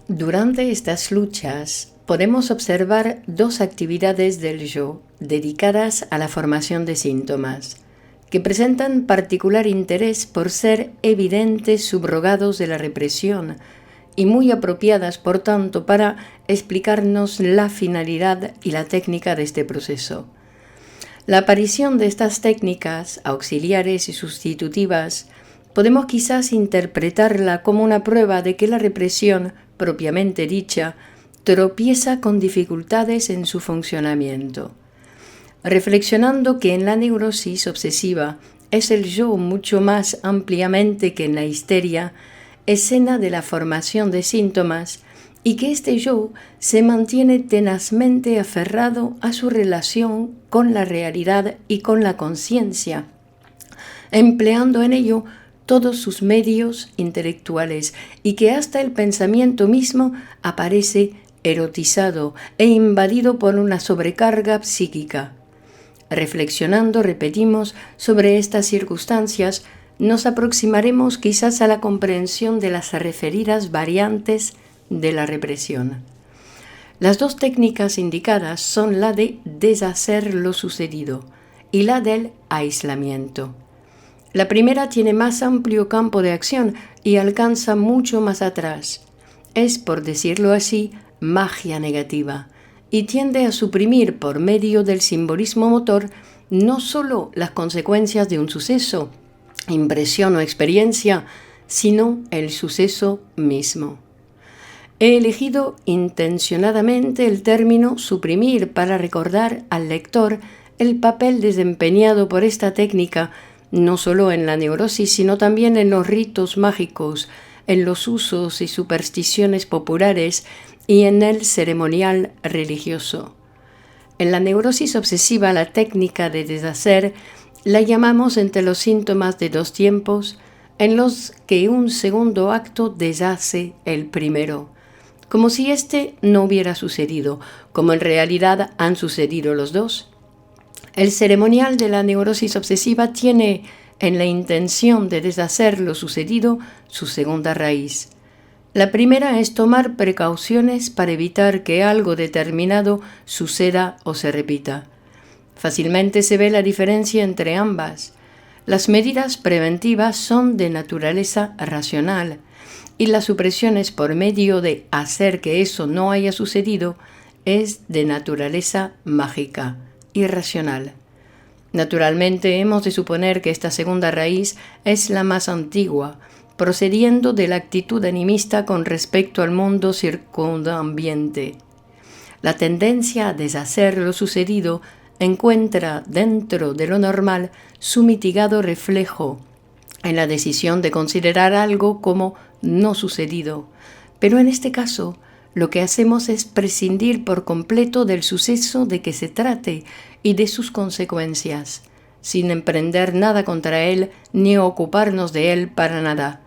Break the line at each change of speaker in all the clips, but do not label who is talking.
Durante estas luchas podemos observar dos actividades del yo dedicadas a la formación de síntomas, que presentan particular interés por ser evidentes subrogados de la represión y muy apropiadas, por tanto, para explicarnos la finalidad y la técnica de este proceso. La aparición de estas técnicas auxiliares y sustitutivas podemos quizás interpretarla como una prueba de que la represión, propiamente dicha, tropieza con dificultades en su funcionamiento. Reflexionando que en la neurosis obsesiva es el yo mucho más ampliamente que en la histeria, escena de la formación de síntomas, y que este yo se mantiene tenazmente aferrado a su relación con la realidad y con la conciencia, empleando en ello todos sus medios intelectuales, y que hasta el pensamiento mismo aparece erotizado e invadido por una sobrecarga psíquica. Reflexionando, repetimos, sobre estas circunstancias, nos aproximaremos quizás a la comprensión de las referidas variantes de la represión. Las dos técnicas indicadas son la de deshacer lo sucedido y la del aislamiento. La primera tiene más amplio campo de acción y alcanza mucho más atrás. Es, por decirlo así, magia negativa, y tiende a suprimir por medio del simbolismo motor no solo las consecuencias de un suceso, impresión o experiencia, sino el suceso mismo. He elegido intencionadamente el término suprimir para recordar al lector el papel desempeñado por esta técnica, no solo en la neurosis, sino también en los ritos mágicos, en los usos y supersticiones populares y en el ceremonial religioso. En la neurosis obsesiva, la técnica de deshacer la llamamos entre los síntomas de dos tiempos, en los que un segundo acto deshace el primero, como si éste no hubiera sucedido, como en realidad han sucedido los dos. El ceremonial de la neurosis obsesiva tiene en la intención de deshacer lo sucedido su segunda raíz. La primera es tomar precauciones para evitar que algo determinado suceda o se repita. Fácilmente se ve la diferencia entre ambas. Las medidas preventivas son de naturaleza racional y las supresiones por medio de hacer que eso no haya sucedido es de naturaleza mágica, irracional. Naturalmente, hemos de suponer que esta segunda raíz es la más antigua, procediendo de la actitud animista con respecto al mundo circunambiente. La tendencia a deshacer lo sucedido encuentra dentro de lo normal su mitigado reflejo en la decisión de considerar algo como no sucedido, pero en este caso lo que hacemos es prescindir por completo del suceso de que se trate y de sus consecuencias, sin emprender nada contra él ni ocuparnos de él para nada,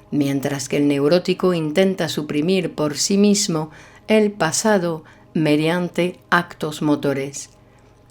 mientras que el neurótico intenta suprimir por sí mismo el pasado mediante actos motores.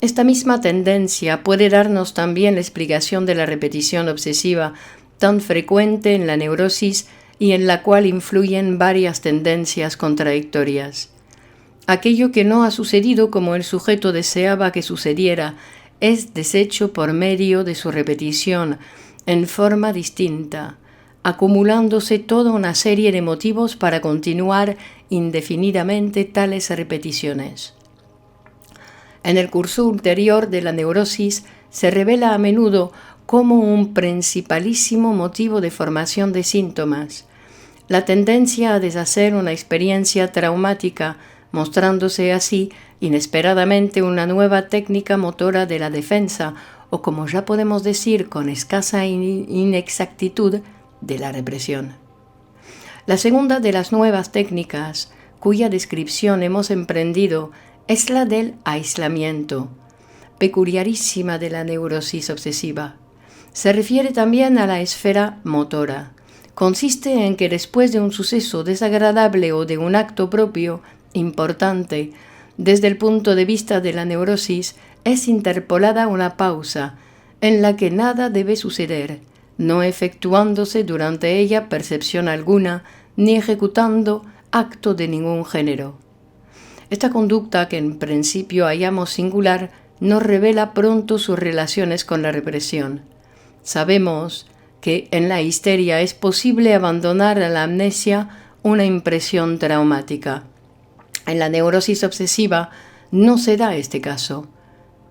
Esta misma tendencia puede darnos también la explicación de la repetición obsesiva tan frecuente en la neurosis y en la cual influyen varias tendencias contradictorias. Aquello que no ha sucedido como el sujeto deseaba que sucediera es deshecho por medio de su repetición en forma distinta, acumulándose toda una serie de motivos para continuar indefinidamente tales repeticiones. En el curso ulterior de la neurosis se revela a menudo como un principalísimo motivo de formación de síntomas la tendencia a deshacer una experiencia traumática, mostrándose así inesperadamente una nueva técnica motora de la defensa, o como ya podemos decir con escasa inexactitud, de la represión. La segunda de las nuevas técnicas, cuya descripción hemos emprendido, es la del aislamiento, peculiarísima de la neurosis obsesiva. Se refiere también a la esfera motora. Consiste en que después de un suceso desagradable o de un acto propio importante, desde el punto de vista de la neurosis, es interpolada una pausa en la que nada debe suceder, no efectuándose durante ella percepción alguna, ni ejecutando acto de ningún género. Esta conducta, que en principio hallamos singular, nos revela pronto sus relaciones con la represión. Sabemos que en la histeria es posible abandonar a la amnesia una impresión traumática. En la neurosis obsesiva no se da este caso.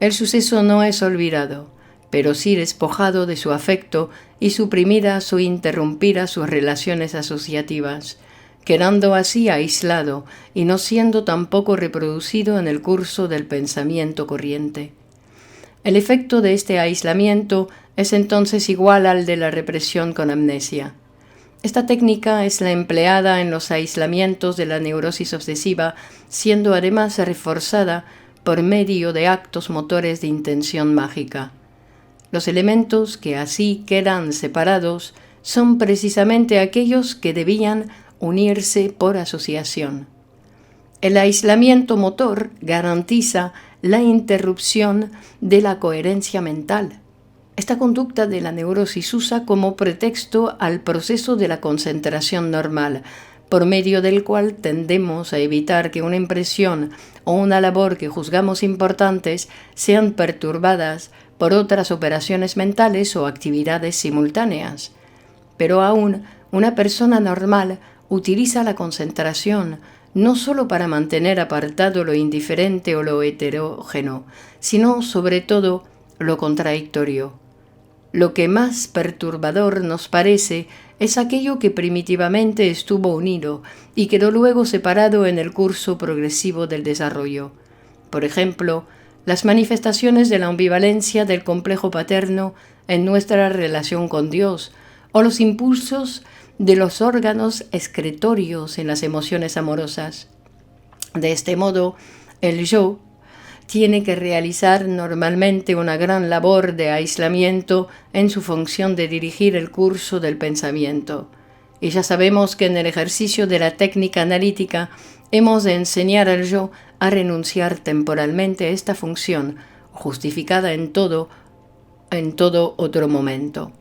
El suceso no es olvidado, pero sí despojado de su afecto y suprimidas o interrumpidas sus relaciones asociativas, quedando así aislado y no siendo tampoco reproducido en el curso del pensamiento corriente. El efecto de este aislamiento es entonces igual al de la represión con amnesia. Esta técnica es la empleada en los aislamientos de la neurosis obsesiva, siendo además reforzada por medio de actos motores de intención mágica. Los elementos que así quedan separados son precisamente aquellos que debían unirse por asociación. El aislamiento motor garantiza la interrupción de la coherencia mental. Esta conducta de la neurosis usa como pretexto al proceso de la concentración normal, por medio del cual tendemos a evitar que una impresión o una labor que juzgamos importantes sean perturbadas por otras operaciones mentales o actividades simultáneas. Pero aún una persona normal utiliza la concentración no solo para mantener apartado lo indiferente o lo heterógeno, sino sobre todo lo contradictorio. Lo que más perturbador nos parece es aquello que primitivamente estuvo unido y quedó luego separado en el curso progresivo del desarrollo. Por ejemplo, las manifestaciones de la ambivalencia del complejo paterno en nuestra relación con Dios, o los impulsos de los órganos excretorios en las emociones amorosas. De este modo, el yo tiene que realizar normalmente una gran labor de aislamiento en su función de dirigir el curso del pensamiento. Y ya sabemos que en el ejercicio de la técnica analítica hemos de enseñar al yo a renunciar temporalmente a esta función, justificada en todo otro momento.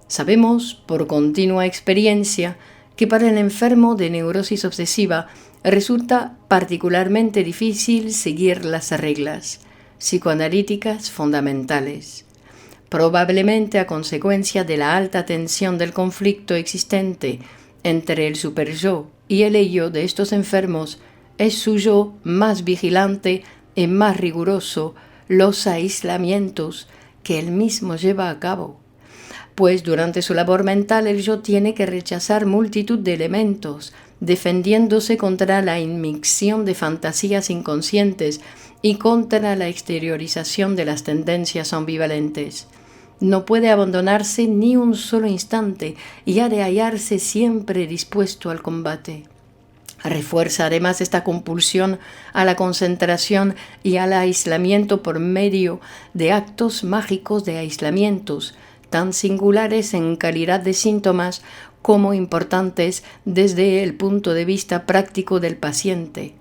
Sabemos, por continua experiencia, que para el enfermo de neurosis obsesiva resulta particularmente difícil seguir las reglas psicoanalíticas fundamentales, probablemente a consecuencia de la alta tensión del conflicto existente entre el superyo y el ello de estos enfermos. Es su yo más vigilante y más riguroso los aislamientos que él mismo lleva a cabo, pues durante su labor mental el yo tiene que rechazar multitud de elementos, defendiéndose contra la inmixción de fantasías inconscientes y contra la exteriorización de las tendencias ambivalentes. No puede abandonarse ni un solo instante y ha de hallarse siempre dispuesto al combate. Refuerza además esta compulsión a la concentración y al aislamiento por medio de actos mágicos de aislamientos, tan singulares en calidad de síntomas como importantes desde el punto de vista práctico del paciente.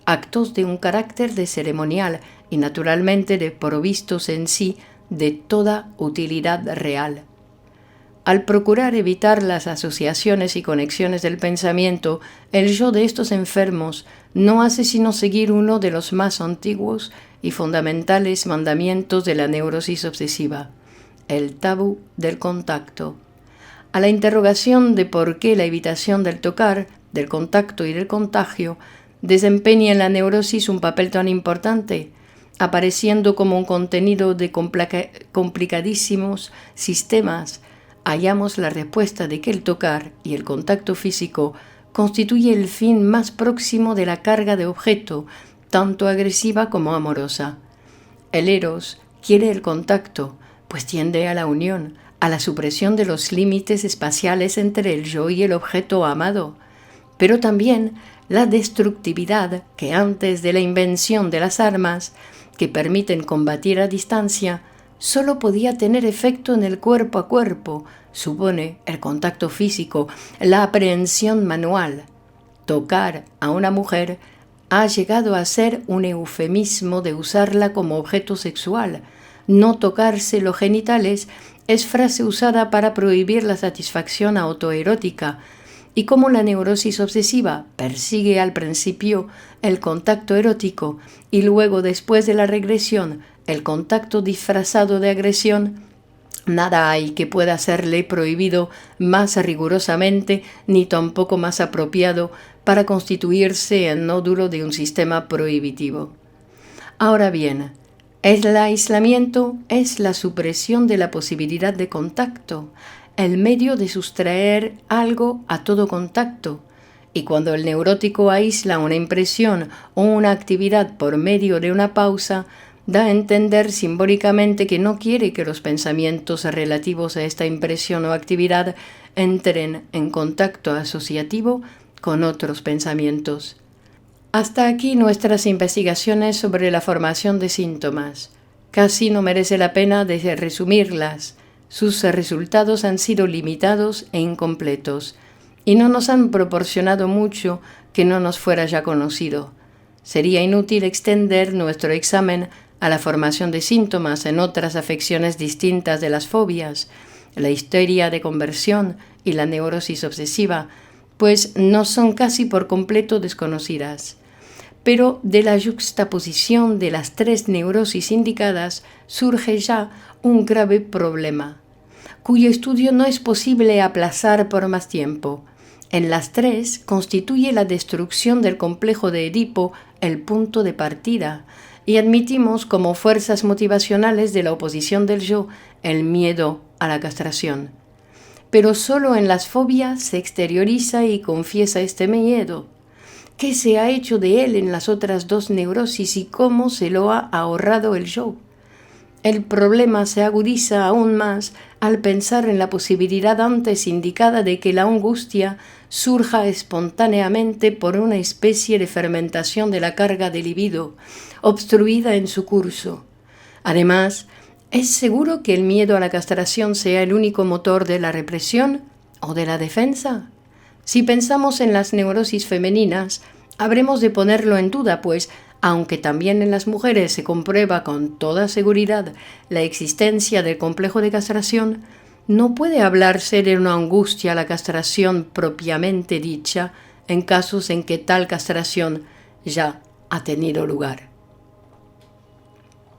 Actos de un carácter de ceremonial y naturalmente provistos en sí de toda utilidad real. Al procurar evitar las asociaciones y conexiones del pensamiento, el yo de estos enfermos no hace sino seguir uno de los más antiguos y fundamentales mandamientos de la neurosis obsesiva: el tabú del contacto. A la interrogación de por qué la evitación del tocar, del contacto y del contagio desempeña en la neurosis un papel tan importante, apareciendo como un contenido de complicadísimos sistemas, hallamos la respuesta de que el tocar y el contacto físico constituye el fin más próximo de la carga de objeto, tanto agresiva como amorosa. El eros quiere el contacto, pues tiende a la unión, a la supresión de los límites espaciales entre el yo y el objeto amado, pero también la destructividad que antes de la invención de las armas, que permiten combatir a distancia, solo podía tener efecto en el cuerpo a cuerpo, supone el contacto físico, la aprehensión manual. Tocar a una mujer ha llegado a ser un eufemismo de usarla como objeto sexual. No tocarse los genitales es frase usada para prohibir la satisfacción autoerótica, y cómo la neurosis obsesiva persigue al principio el contacto erótico y luego, después de la regresión, el contacto disfrazado de agresión, nada hay que pueda serle prohibido más rigurosamente ni tampoco más apropiado para constituirse en nódulo de un sistema prohibitivo. Ahora bien, el aislamiento es la supresión de la posibilidad de contacto, el medio de sustraer algo a todo contacto. Y cuando el neurótico aísla una impresión o una actividad por medio de una pausa, da a entender simbólicamente que no quiere que los pensamientos relativos a esta impresión o actividad entren en contacto asociativo con otros pensamientos. Hasta aquí nuestras investigaciones sobre la formación de síntomas. Casi no merece la pena de resumirlas. Sus resultados han sido limitados e incompletos, y no nos han proporcionado mucho que no nos fuera ya conocido. Sería inútil extender nuestro examen a la formación de síntomas en otras afecciones distintas de las fobias, la histeria de conversión y la neurosis obsesiva, pues no son casi por completo desconocidas. Pero de la yuxtaposición de las tres neurosis indicadas surge ya un grave problema, cuyo estudio no es posible aplazar por más tiempo. En las tres constituye la destrucción del complejo de Edipo el punto de partida, y admitimos como fuerzas motivacionales de la oposición del yo el miedo a la castración. Pero solo en las fobias se exterioriza y confiesa este miedo. ¿Qué se ha hecho de él en las otras dos neurosis y cómo se lo ha ahorrado el yo? El problema se agudiza aún más al pensar en la posibilidad antes indicada de que la angustia surja espontáneamente por una especie de fermentación de la carga del libido, obstruida en su curso. Además, ¿es seguro que el miedo a la castración sea el único motor de la represión o de la defensa? Si pensamos en las neurosis femeninas, habremos de ponerlo en duda, pues, aunque también en las mujeres se comprueba con toda seguridad la existencia del complejo de castración, no puede hablarse de una angustia a la castración propiamente dicha en casos en que tal castración ya ha tenido lugar.